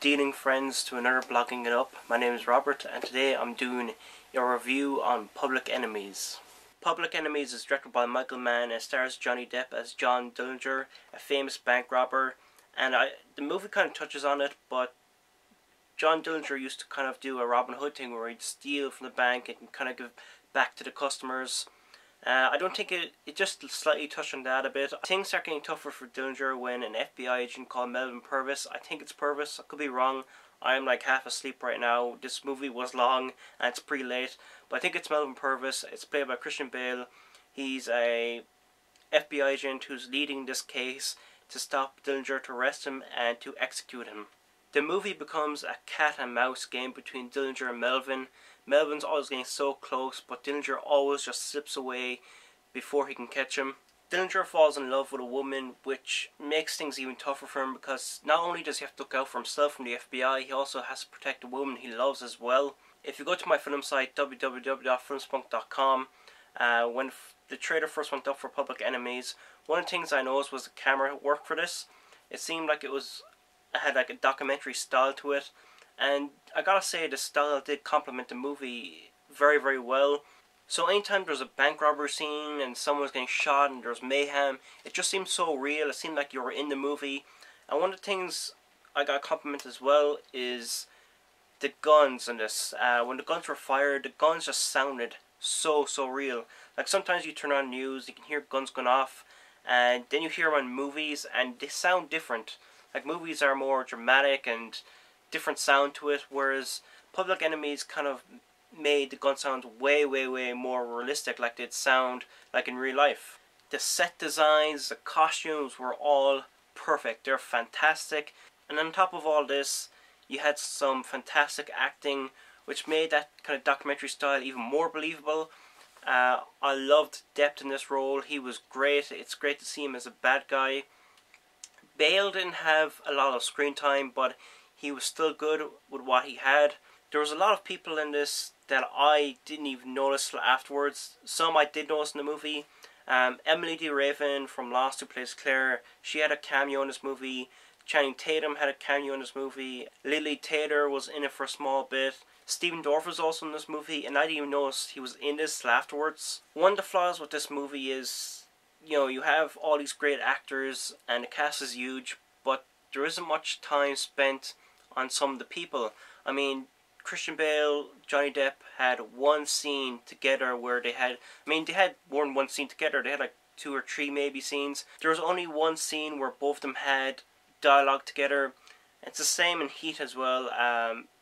Dealing friends to another Blogging It Up. My name is Robert and today I'm doing a review on Public Enemies. Public Enemies is directed by Michael Mann and stars Johnny Depp as John Dillinger, a famous bank robber. And the movie kind of touches on it, but John Dillinger used to kind of do a Robin Hood thing where he'd steal from the bank and kind of give back to the customers. I don't think it just slightly touched on that a bit. Things start getting tougher for Dillinger when an FBI agent called Melvin Purvis, I think it's Purvis, I could be wrong, I'm like half asleep right now. This movie was long and it's pretty late, but I think it's Melvin Purvis. It's played by Christian Bale. He's a FBI agent who's leading this case to stop Dillinger, to arrest him and to execute him. The movie becomes a cat and mouse game between Dillinger and Melvin. Melvin's always getting so close, but Dillinger always just slips away before he can catch him. Dillinger falls in love with a woman, which makes things even tougher for him because not only does he have to look out for himself from the FBI, he also has to protect the woman he loves as well. If you go to my film site, www.filmspunk.com, when the trailer first went up for Public Enemies, one of the things I noticed was the camera work for this. It seemed like it had like a documentary style to it. And I gotta say, the style did complement the movie very, very well. So anytime there was a bank robbery scene and someone was getting shot and there was mayhem, it just seemed so real. It seemed like you were in the movie. And one of the things I got complimented as well is the guns in this. When the guns were fired, the guns just sounded so real. Like sometimes you turn on news, you can hear guns going off, and then you hear them in movies and they sound different. Like movies are more dramatic and different sound to it, whereas Public Enemies kind of made the gun sounds way more realistic, like they'd sound like in real life. The set designs, the costumes were all perfect. They're fantastic. And on top of all this, you had some fantastic acting, which made that kind of documentary style even more believable. I loved Depp in this role. He was great. It's great to see him as a bad guy. Bale didn't have a lot of screen time, but he was still good with what he had. There was a lot of people in this that I didn't even notice afterwards. Some I did notice in the movie. Emily D. Raven from Lost, who plays Claire, she had a cameo in this movie. Channing Tatum had a cameo in this movie. Lily Taylor was in it for a small bit. Stephen Dorff was also in this movie, and I didn't even notice he was in this till afterwards. One of the flaws with this movie is, you know, you have all these great actors and the cast is huge, but there isn't much time spent on some of the people. I mean, Christian Bale, Johnny Depp had one scene together where they had more than one scene together. They had like 2 or 3 maybe scenes. There was only one scene where both of them had dialogue together. It's the same in Heat as well.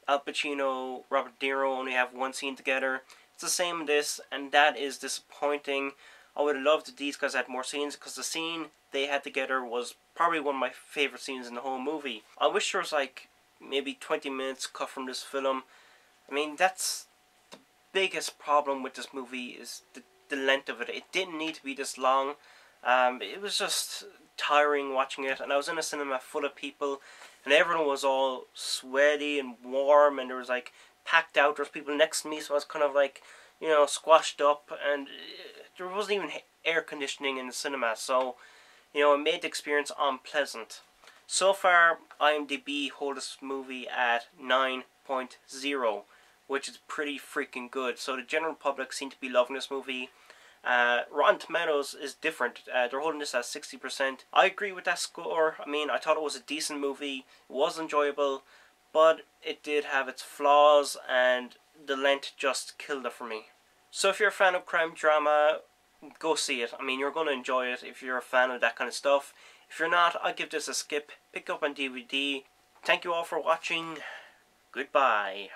Al Pacino, Robert De Niro only have one scene together. It's the same in this, and that is disappointing. I would have loved if these guys had more scenes, because the scene they had together was probably one of my favourite scenes in the whole movie. I wish there was like maybe 20 minutes cut from this film. I mean, that's the biggest problem with this movie, is the length of it. It didn't need to be this long. It was just tiring watching it, and I was in a cinema full of people, and everyone was all sweaty and warm, and there was like packed out. There was people next to me, so I was kind of like, you know, squashed up, and there wasn't even air conditioning in the cinema, so, you know, it made the experience unpleasant. So far, IMDb holds this movie at 9.0, which is pretty freaking good. So the general public seem to be loving this movie. Rotten Tomatoes is different. They're holding this at 60%. I agree with that score. I mean, I thought it was a decent movie. It was enjoyable, but it did have its flaws, and the length just killed it for me. So if you're a fan of crime drama, go see it. I mean, you're going to enjoy it if you're a fan of that kind of stuff. If you're not, I'll give this a skip. Pick up on DVD. Thank you all for watching. Goodbye.